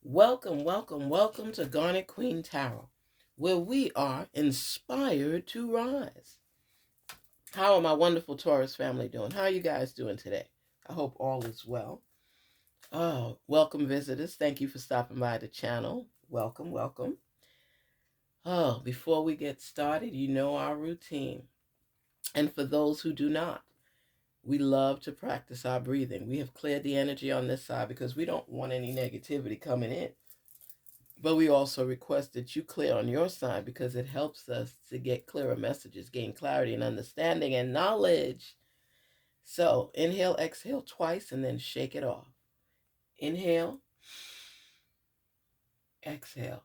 Welcome, welcome, welcome to Garnetqueentarot, where we are inspired to rise. How are my wonderful Taurus family doing? How are you guys doing today? I hope all is well. Oh, welcome visitors. Thank you for stopping by the channel. Welcome, welcome. Oh, before we get started, you know our routine. And for those who do not, we love to practice our breathing. We have cleared the energy on this side because we don't want any negativity coming in. But we also request that you clear on your side because it helps us to get clearer messages, gain clarity and understanding and knowledge. So inhale, exhale twice, and then shake it off. Inhale, exhale.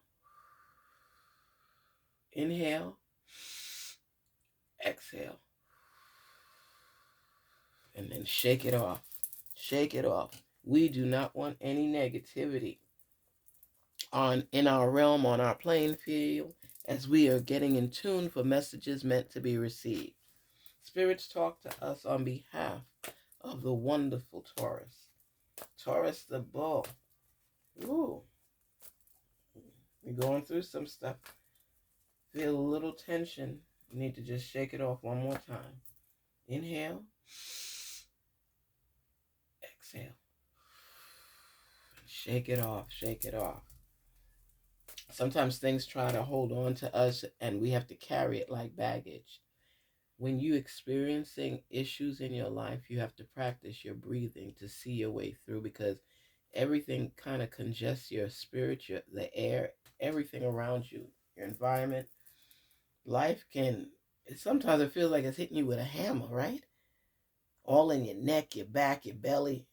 Inhale, exhale. And then shake it off. Shake it off. We do not want any negativity in our realm, on our playing field, as we are getting in tune for messages meant to be received. Spirits talk to us on behalf of the wonderful Taurus. Taurus the bull. Ooh, you're going through some stuff. Feel a little tension. You need to just shake it off one more time. Inhale. Exhale. Shake it off. Shake it off. Sometimes things try to hold on to us and we have to carry it like baggage. When you're experiencing issues in your life, you have to practice your breathing to see your way through, because everything kind of congests your spirit, the air, everything around you, your environment. Life can, sometimes it feels like it's hitting you with a hammer, right? All in your neck, your back, your belly.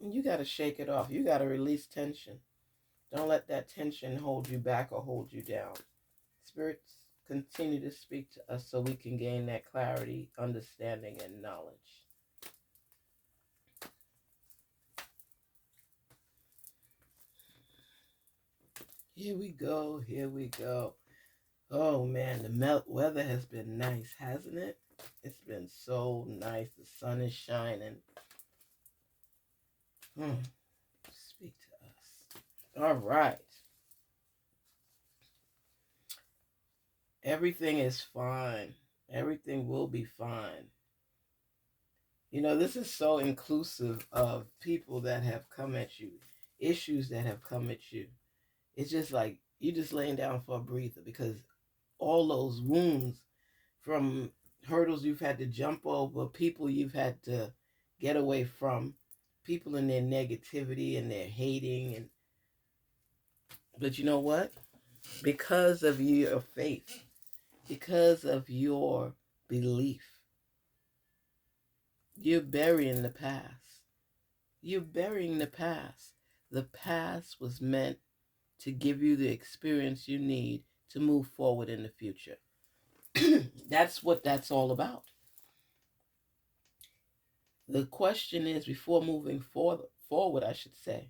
And you got to shake it off. You got to release tension. Don't let that tension hold you back or hold you down. Spirits continue to speak to us so we can gain that clarity, understanding, and knowledge. Here we go. Here we go. Oh man, the weather has been nice, hasn't it? It's been so nice. The sun is shining. Speak to us. All right. Everything is fine. Everything will be fine. You know, this is so inclusive of people that have come at you, issues that have come at you. It's just like you just laying down for a breather, because all those wounds from hurdles you've had to jump over, people you've had to get away from, people in their negativity and their hating. But you know what? Because of your faith, because of your belief, you're burying the past. You're burying the past. The past was meant to give you the experience you need to move forward in the future. That's what that's all about. The question is, before moving forward, I should say,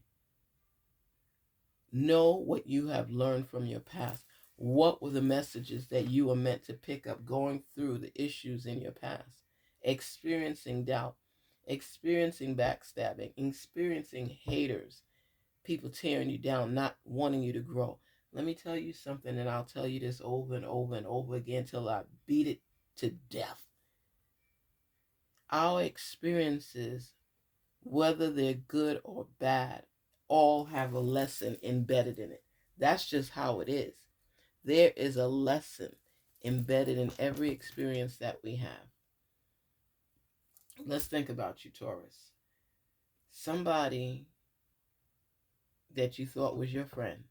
know what you have learned from your past. What were the messages that you were meant to pick up going through the issues in your past? Experiencing doubt, experiencing backstabbing, experiencing haters, people tearing you down, not wanting you to grow. Let me tell you something, and I'll tell you this over and over and over again till I beat it to death. Our experiences, whether they're good or bad, all have a lesson embedded in it. That's just how it is. There is a lesson embedded in every experience that we have. Let's think about you, Taurus. Somebody that you thought was your friend,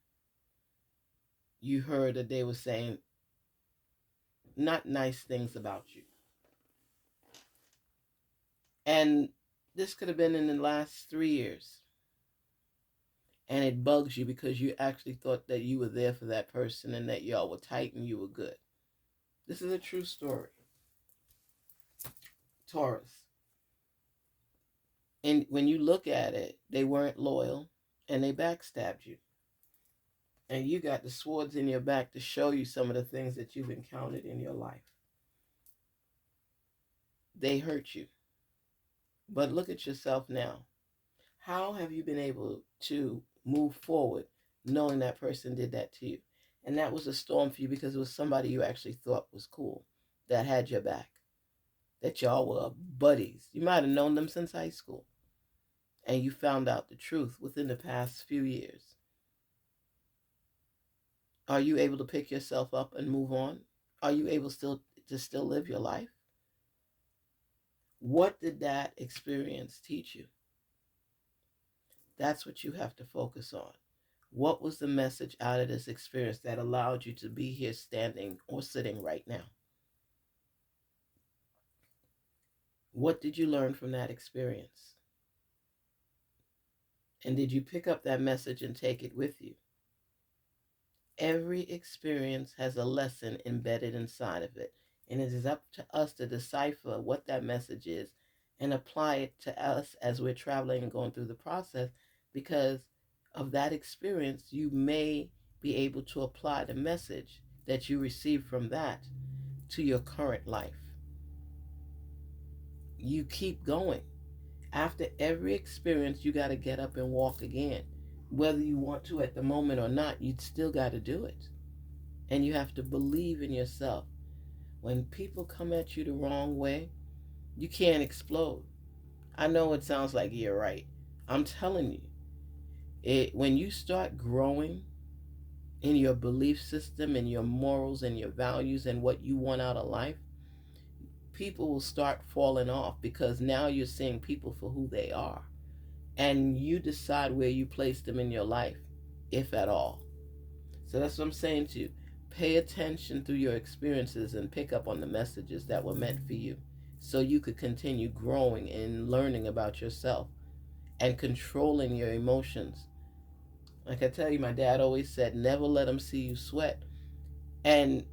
you heard that they were saying not nice things about you. And this could have been in the last 3 years. And it bugs you because you actually thought that you were there for that person and that y'all were tight and you were good. This is a true story. Taurus. And when you look at it, they weren't loyal and they backstabbed you. And you got the swords in your back to show you some of the things that you've encountered in your life. They hurt you. But look at yourself now. How have you been able to move forward knowing that person did that to you. And that was a storm for you because it was somebody you actually thought was cool, that had your back, that y'all were buddies. You might have known them since high school, and you found out the truth within the past few years. Are you able to pick yourself up and move on? Are you able still live your life? What did that experience teach you? That's what you have to focus on. What was the message out of this experience that allowed you to be here standing or sitting right now? What did you learn from that experience? And did you pick up that message and take it with you? Every experience has a lesson embedded inside of it, and it is up to us to decipher what that message is and apply it to us as we're traveling and going through the process. Because of that experience, you may be able to apply the message that you received from that to your current life. You keep going. After every experience, you got to get up and walk again. Whether you want to at the moment or not, you still got to do it. And you have to believe in yourself. When people come at you the wrong way, you can't explode. I know it sounds like you're right. I'm telling you, when you start growing in your belief system and your morals and your values and what you want out of life, people will start falling off because now you're seeing people for who they are. And you decide where you place them in your life, if at all. So that's what I'm saying to you. Pay attention through your experiences and pick up on the messages that were meant for you so you could continue growing and learning about yourself and controlling your emotions. Like I tell you, my dad always said, never let them see you sweat. And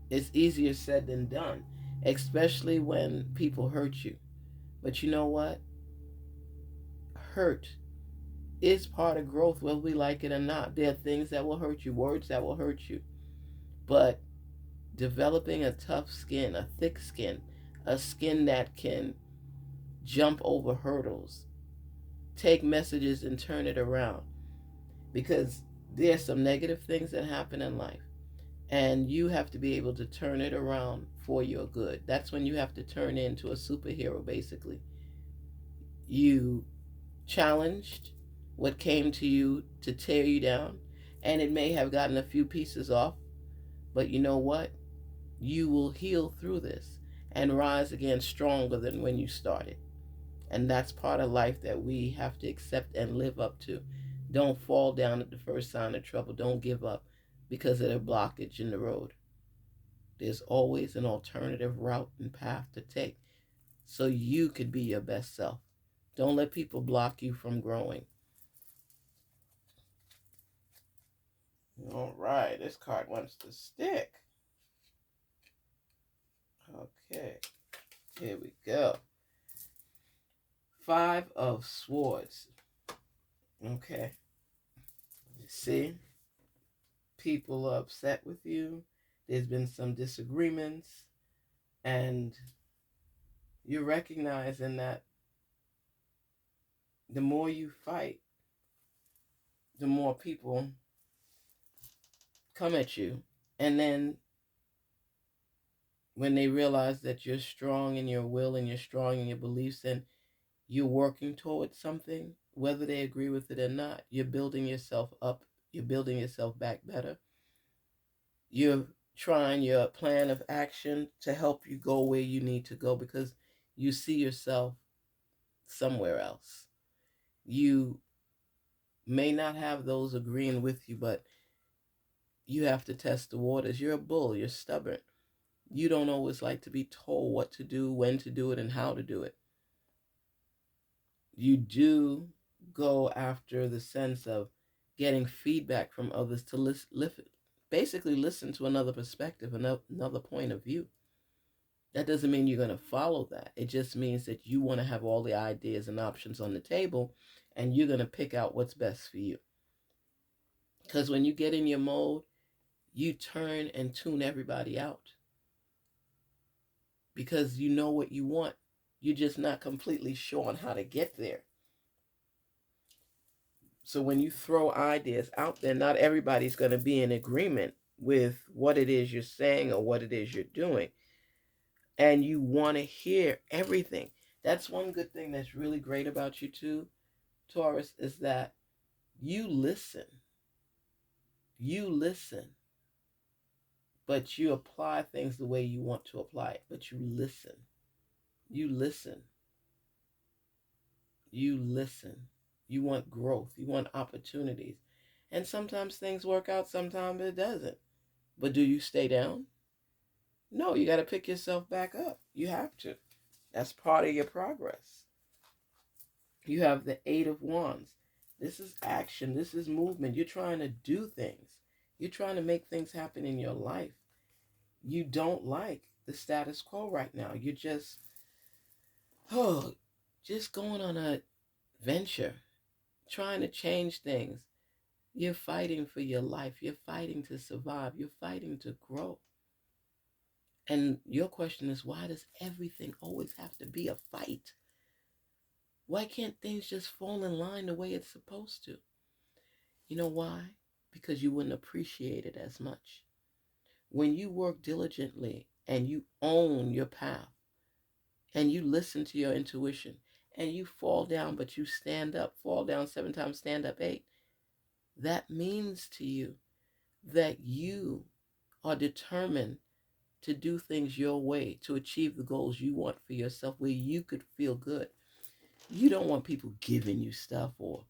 it's easier said than done, especially when people hurt you. But you know what? Hurt is part of growth, whether we like it or not. There are things that will hurt you, words that will hurt you. But developing a tough skin, a thick skin, a skin that can jump over hurdles, take messages and turn it around. Because there's some negative things that happen in life. And you have to be able to turn it around for your good. That's when you have to turn into a superhero, basically. You challenged what came to you to tear you down, and it may have gotten a few pieces off, but you know what? You will heal through this and rise again stronger than when you started. And that's part of life that we have to accept and live up to. Don't fall down at the first sign of trouble. Don't give up because of a blockage in the road. There's always an alternative route and path to take so you could be your best self. Don't let people block you from growing. All right, this card wants to stick. Okay, here we go. 5 of Swords. Okay. You see, people are upset with you. There's been some disagreements, and you're recognizing that the more you fight, the more people come at you. And then when they realize that you're strong in your will and you're strong in your beliefs and you're working towards something, whether they agree with it or not, you're building yourself up. You're building yourself back better. You're trying your plan of action to help you go where you need to go because you see yourself somewhere else. You may not have those agreeing with you, but you have to test the waters. You're a bull. You're stubborn. You don't know what it's like to be told what to do, when to do it, and how to do it. You do go after the sense of getting feedback from others to basically listen to another perspective, another point of view. That doesn't mean you're going to follow that. It just means that you want to have all the ideas and options on the table, and you're going to pick out what's best for you. Because when you get in your mode, you turn and tune everybody out. Because you know what you want. You're just not completely sure on how to get there. So when you throw ideas out there, not everybody's going to be in agreement with what it is you're saying or what it is you're doing. And you want to hear everything. That's one good thing that's really great about you too, Taurus, is that you listen. You listen, but you apply things the way you want to apply it. But you listen. You listen. You listen. You want growth. You want opportunities. And sometimes things work out, sometimes it doesn't. But do you stay down? No, you got to pick yourself back up. You have to. That's part of your progress. You have the Eight of Wands. This is action. This is movement. You're trying to do things. You're trying to make things happen in your life. You don't like the status quo right now. You're just, just going on a venture, trying to change things. You're fighting for your life. You're fighting to survive. You're fighting to grow. And your question is, why does everything always have to be a fight? Why can't things just fall in line the way it's supposed to? You know why? Because you wouldn't appreciate it as much. When you work diligently and you own your path and you listen to your intuition and you fall down but you stand up, fall down 7 times, stand up 8, that means to you that you are determined to do things your way, to achieve the goals you want for yourself where you could feel good. You don't want people giving you stuff or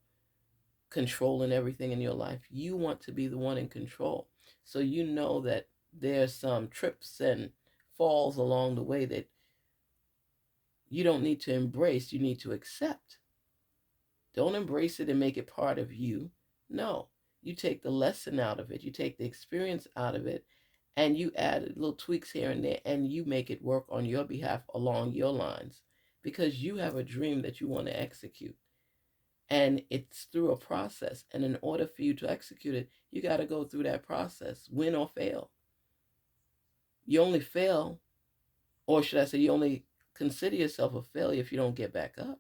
controlling everything in your life. You want to be the one in control. So you know that there's some trips and falls along the way that you don't need to embrace, you need to accept. Don't embrace it and make it part of you. No, you take the lesson out of it, you take the experience out of it, and you add little tweaks here and there, and you make it work on your behalf along your lines because you have a dream that you want to execute. And it's through a process. And in order for you to execute it, you got to go through that process, win or fail. You only fail, or should I say, you only consider yourself a failure if you don't get back up.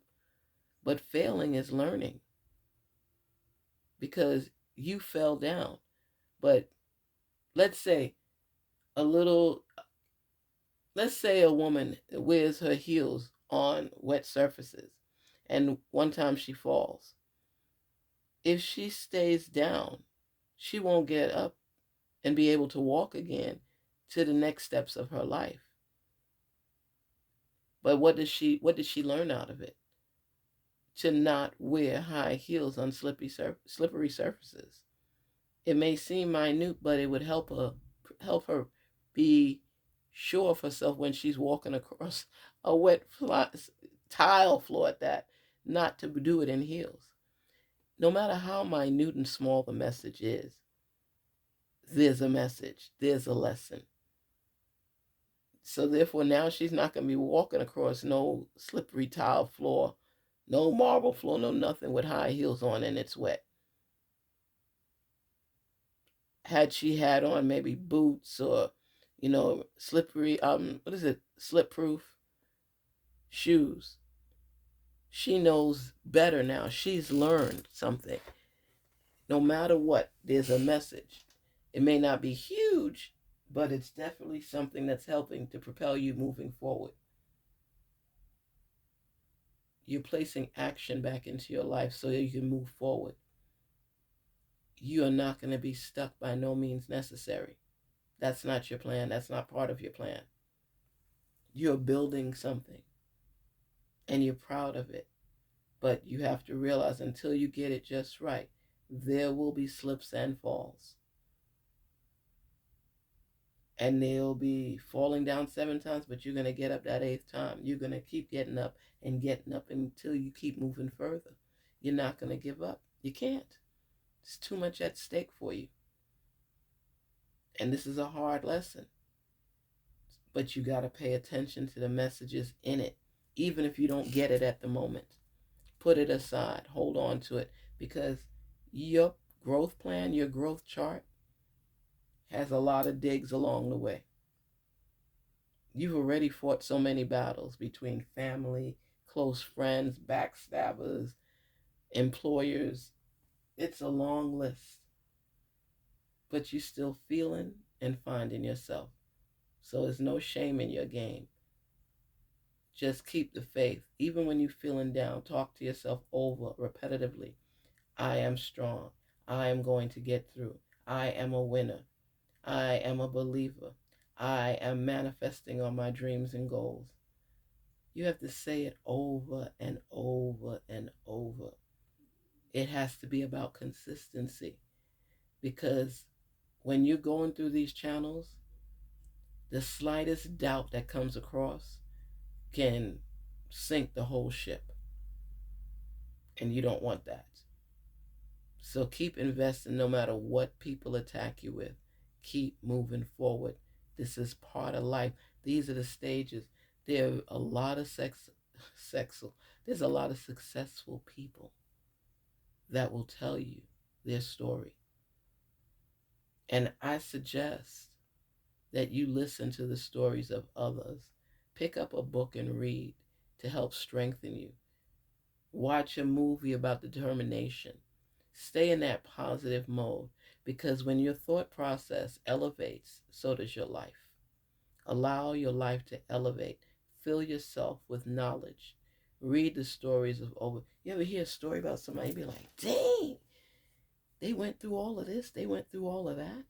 But failing is learning because you fell down. But let's say a little, let's say a woman wears her heels on wet surfaces and one time she falls. If she stays down, she won't get up and be able to walk again to the next steps of her life. But what did she learn out of it? To not wear high heels on slippery surfaces. It may seem minute, but it would help her be sure of herself when she's walking across a wet tile floor at that, not to do it in heels. No matter how minute and small the message is, there's a message, there's a lesson. So therefore now she's not going to be walking across no slippery tile floor, no marble floor, no nothing with high heels on and it's wet. Had she had on maybe boots or, slippery, slip-proof shoes, she knows better now. She's learned something. No matter what, there's a message. It may not be huge, but it's definitely something that's helping to propel you moving forward. You're placing action back into your life so that you can move forward. You are not going to be stuck by no means necessary. That's not your plan. That's not part of your plan. You're building something and you're proud of it. But you have to realize until you get it just right, there will be slips and falls. And they'll be falling down 7 times, but you're going to get up that 8th time. You're going to keep getting up until you keep moving further. You're not going to give up. You can't. It's too much at stake for you. And this is a hard lesson. But you got to pay attention to the messages in it, even if you don't get it at the moment. Put it aside. Hold on to it. Because your growth plan, your growth chart, has a lot of digs along the way. You've already fought so many battles between family, close friends, backstabbers, employers, It's a long list, but you still feeling and finding yourself. So there's no shame in your game. Just keep the faith. Even when you're feeling down, talk to yourself over repetitively. I am strong. I am going to get through. I am a winner. I am a believer. I am manifesting on my dreams and goals. You have to say it over and over and over. It has to be about consistency, because when you're going through these channels, the slightest doubt that comes across can sink the whole ship, and you don't want that. So keep investing no matter what people attack you with. Keep moving forward. This is part of life. These are the stages. There are a lot of there's a lot of successful people that will tell you their story. And I suggest that you listen to the stories of others. Pick up a book and read to help strengthen you. Watch a movie about determination. Stay in that positive mode, because when your thought process elevates, so does your life. Allow your life to elevate. Fill yourself with knowledge. Read the stories of You ever hear a story about somebody and be like, dang, they went through all of this, they went through all of that?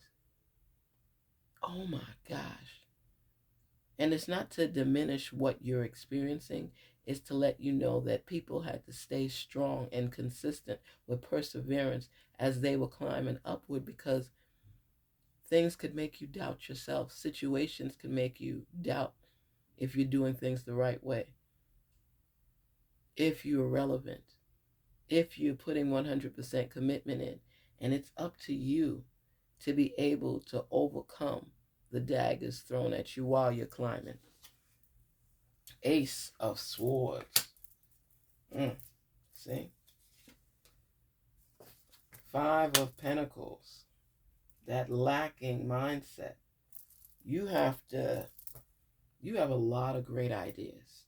Oh my gosh. And it's not to diminish what you're experiencing, it's to let you know that people had to stay strong and consistent with perseverance as they were climbing upward, because things could make you doubt yourself. Situations could make you doubt if you're doing things the right way, if you're relevant, if you're putting 100% commitment in. And it's up to you to be able to overcome the daggers thrown at you while you're climbing. Ace of Swords. See? Five of Pentacles. That lacking mindset. You have a lot of great ideas.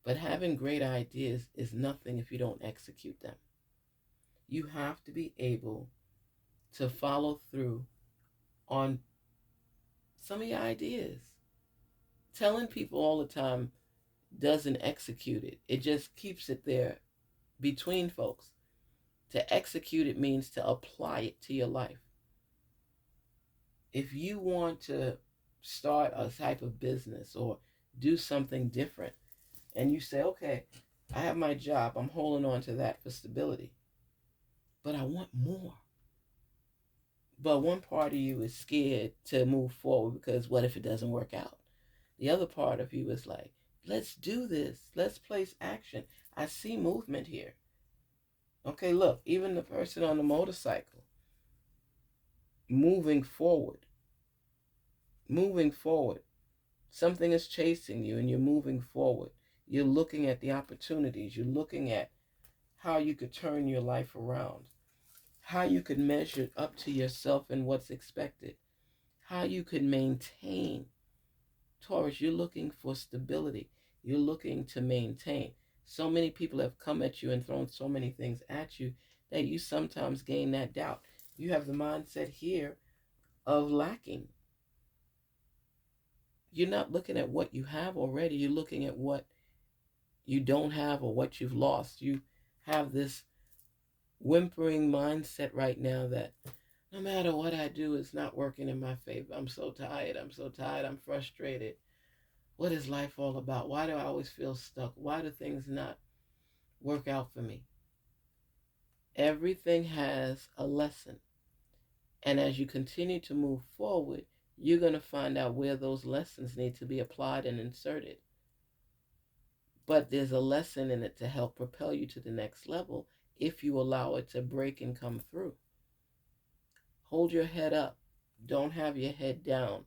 But having great ideas is nothing if you don't execute them. You have to be able to follow through on some of your ideas. Telling people all the time doesn't execute it. It just keeps it there between folks. To execute it means to apply it to your life. If you want to start a type of business or do something different, and you say, okay, I have my job, I'm holding on to that for stability, but I want more. But one part of you is scared to move forward because what if it doesn't work out? The other part of you is like, let's do this. Let's place action. I see movement here. Okay, look, even the person on the motorcycle, moving forward. Moving forward. Something is chasing you and you're moving forward. You're looking at the opportunities. You're looking at how you could turn your life around, how you could measure up to yourself and what's expected, how you could maintain. Taurus, you're looking for stability. You're looking to maintain. So many people have come at you and thrown so many things at you that you sometimes gain that doubt. You have the mindset here of lacking. You're not looking at what you have already. You're looking at what you don't have or what you've lost. You have this whimpering mindset right now that no matter what I do, it's not working in my favor. I'm so tired. I'm so tired. I'm frustrated. What is life all about? Why do I always feel stuck? Why do things not work out for me? Everything has a lesson. And as you continue to move forward, you're going to find out where those lessons need to be applied and inserted. But there's a lesson in it to help propel you to the next level if you allow it to break and come through. Hold your head up. Don't have your head down.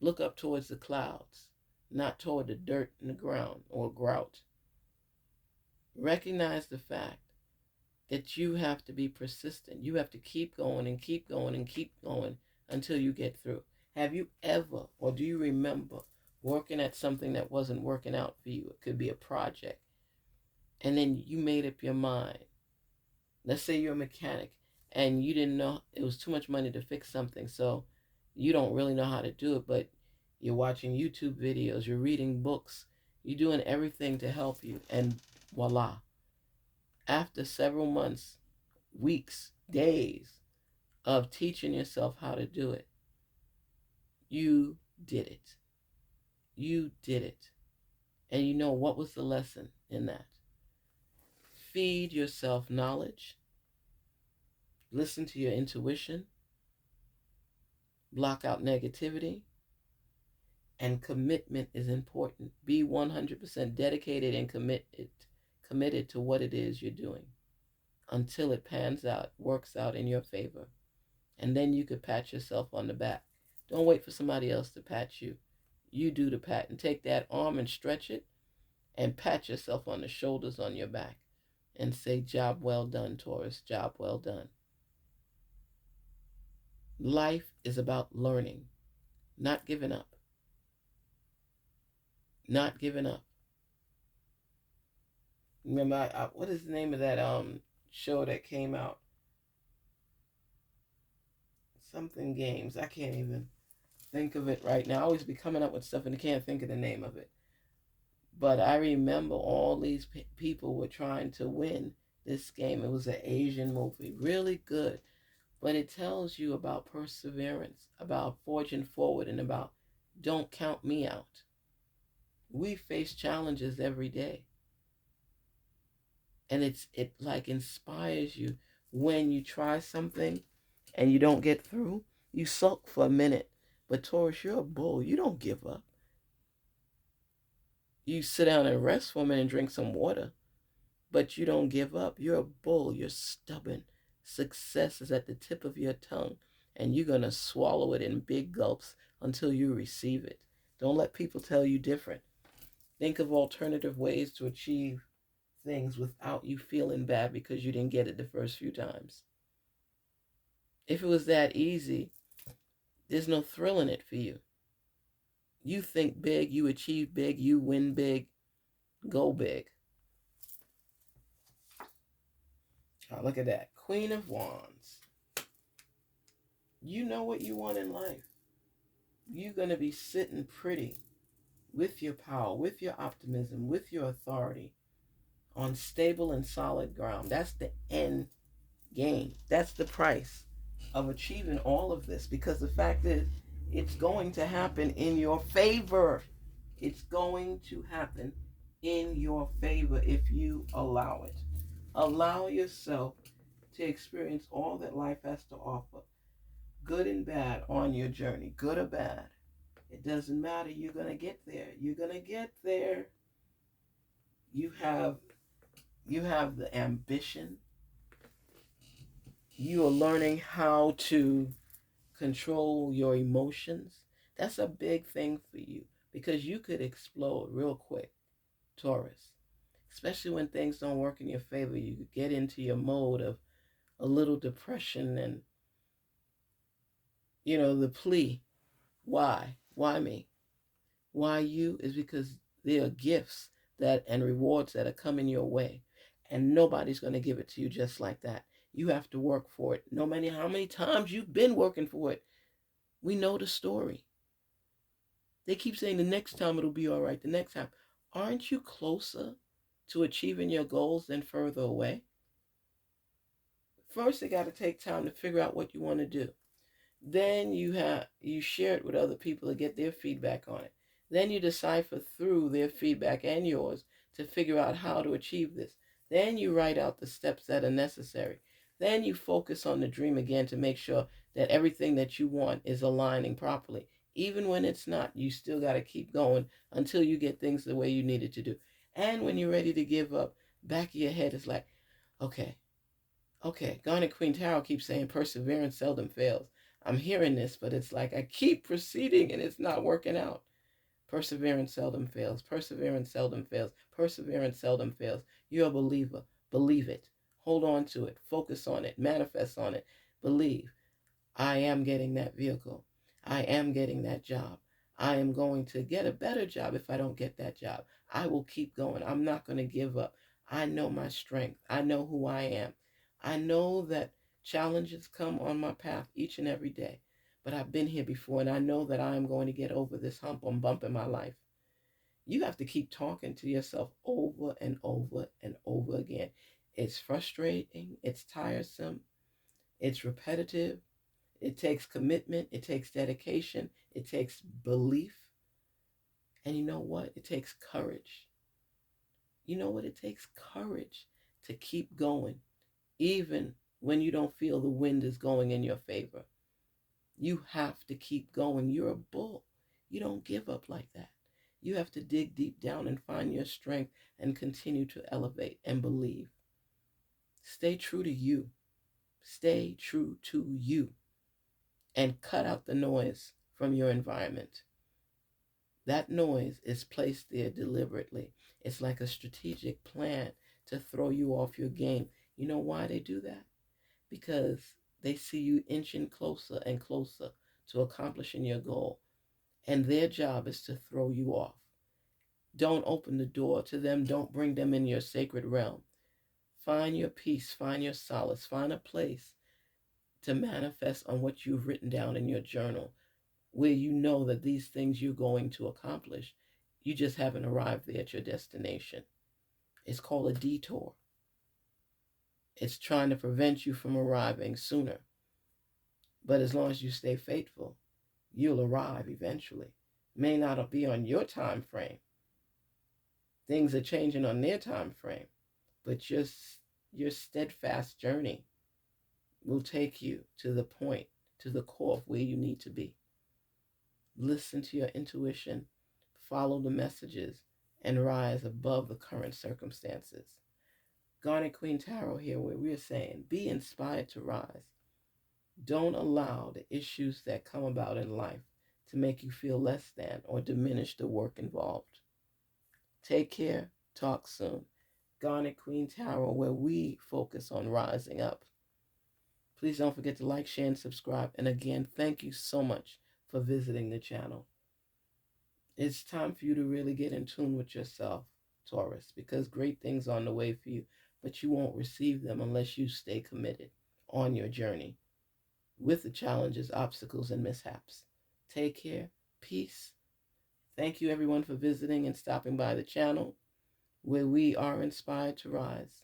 Look up towards the clouds, not toward the dirt in the ground or grout. Recognize the fact that you have to be persistent. You have to keep going and keep going and keep going until you get through. Have you ever, or do you remember, working at something that wasn't working out for you? It could be a project. And then you made up your mind Let's say you're a mechanic and you didn't know it was too much money to fix something, so you don't really know how to do it, but you're watching YouTube videos, you're reading books, you're doing everything to help you, and voila, after several months, weeks, days of teaching yourself how to do it, you did it. You did it. And you know what was the lesson in that? Feed yourself knowledge, listen to your intuition, block out negativity, and commitment is important. Be 100% dedicated and committed to what it is you're doing until it pans out, works out in your favor. And then you could pat yourself on the back. Don't wait for somebody else to pat you. You do the pat, and take that arm and stretch it and pat yourself on the shoulders on your back and say, job well done, Taurus, job well done. Life is about learning, not giving up. Not giving up. Remember, what is the name of that show that came out? Something Games. I can't even think of it right now. I always be coming up with stuff and I can't think of the name of it. But I remember all these people were trying to win this game. It was an Asian movie. Really good. But it tells you about perseverance, about forging forward, and about don't count me out. We face challenges every day. And it like inspires you. When you try something and you don't get through, you sulk for a minute. But Taurus, you're a bull. You don't give up. You sit down and rest for a minute and drink some water, but you don't give up. You're a bull. You're stubborn. Success is at the tip of your tongue, and you're going to swallow it in big gulps until you receive it. Don't let people tell you different. Think of alternative ways to achieve things without you feeling bad because you didn't get it the first few times. If it was that easy, there's no thrill in it for you. You think big, you achieve big, you win big, go big. Oh, look at that. Queen of Wands. You know what you want in life. You're going to be sitting pretty with your power, with your optimism, with your authority on stable and solid ground. That's the end game. That's the price of achieving all of this, because the fact is, it's going to happen in your favor. It's going to happen in your favor if you allow it. Allow yourself to experience all that life has to offer, good and bad, on your journey, good or bad. It doesn't matter. You're going to get there. You're going to get there. You have the ambition. You are learning how to control your emotions. That's a big thing for you, because you could explode real quick, Taurus. Especially when things don't work in your favor, you could get into your mode of a little depression and, the plea, why? Why me? Why you? Is because there are gifts that and rewards that are coming your way, and nobody's going to give it to you just like that. You have to work for it. No matter how many times you've been working for it, we know the story. They keep saying the next time it'll be all right, the next time. Aren't you closer to achieving your goals than further away? First, they got to take time to figure out what you want to do. Then you share it with other people to get their feedback on it. Then you decipher through their feedback and yours to figure out how to achieve this. Then you write out the steps that are necessary. Then you focus on the dream again to make sure that everything that you want is aligning properly. Even when it's not, you still got to keep going until you get things the way you need it to do. And when you're ready to give up, back of your head is like, okay. Garnetqueentarot keeps saying perseverance seldom fails. I'm hearing this, but it's like I keep proceeding and it's not working out. Perseverance seldom fails. Perseverance seldom fails. Perseverance seldom fails. You're a believer. Believe it. Hold on to it. Focus on it. Manifest on it. Believe. I am getting that vehicle. I am getting that job. I am going to get a better job if I don't get that job. I will keep going. I'm not going to give up. I know my strength. I know who I am. I know that challenges come on my path each and every day, but I've been here before and I know that I am going to get over this hump or bump in my life. You have to keep talking to yourself over and over and over again. It's frustrating, it's tiresome, it's repetitive, it takes commitment, it takes dedication, it takes belief. And you know what? It takes courage. You know what? It takes courage to keep going, even when you don't feel the wind is going in your favor. You have to keep going. You're a bull. You don't give up like that. You have to dig deep down and find your strength and continue to elevate and believe. Stay true to you. Stay true to you and cut out the noise from your environment. That noise is placed there deliberately. It's like a strategic plan to throw you off your game. You know why they do that? Because they see you inching closer and closer to accomplishing your goal. And their job is to throw you off. Don't open the door to them. Don't bring them in your sacred realm. Find your peace. Find your solace. Find a place to manifest on what you've written down in your journal, where you know that these things you're going to accomplish, you just haven't arrived there at your destination. It's called a detour. It's trying to prevent you from arriving sooner. But as long as you stay faithful, you'll arrive eventually. May not be on your time frame. Things are changing on their time frame, but your steadfast journey will take you to the point, to the core of where you need to be. Listen to your intuition, follow the messages, and rise above the current circumstances. Garnetqueentarot here, where we're saying, be inspired to rise. Don't allow the issues that come about in life to make you feel less than or diminish the work involved. Take care. Talk soon. Garnetqueentarot, where we focus on rising up. Please don't forget to like, share, and subscribe. And again, thank you so much for visiting the channel. It's time for you to really get in tune with yourself, Taurus, because great things are on the way for you, but you won't receive them unless you stay committed on your journey with the challenges, obstacles, and mishaps. Take care. Peace. Thank you, everyone, for visiting and stopping by the channel, where we are inspired to rise.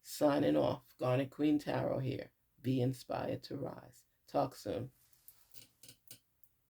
Signing off, Garnetqueentarot here. Be inspired to rise. Talk soon.